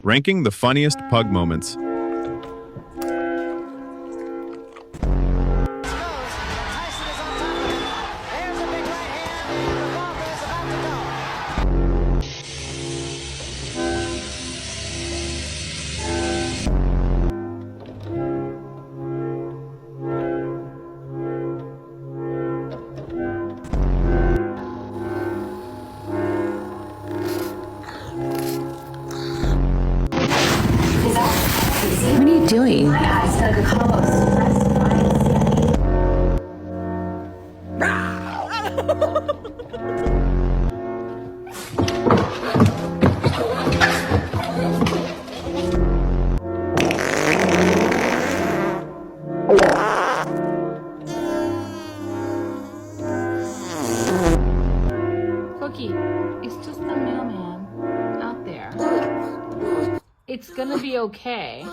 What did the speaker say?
Ranking the funniest pug moments. What are you doing? Cookie, it's just the mailman out there. It's gonna be okay.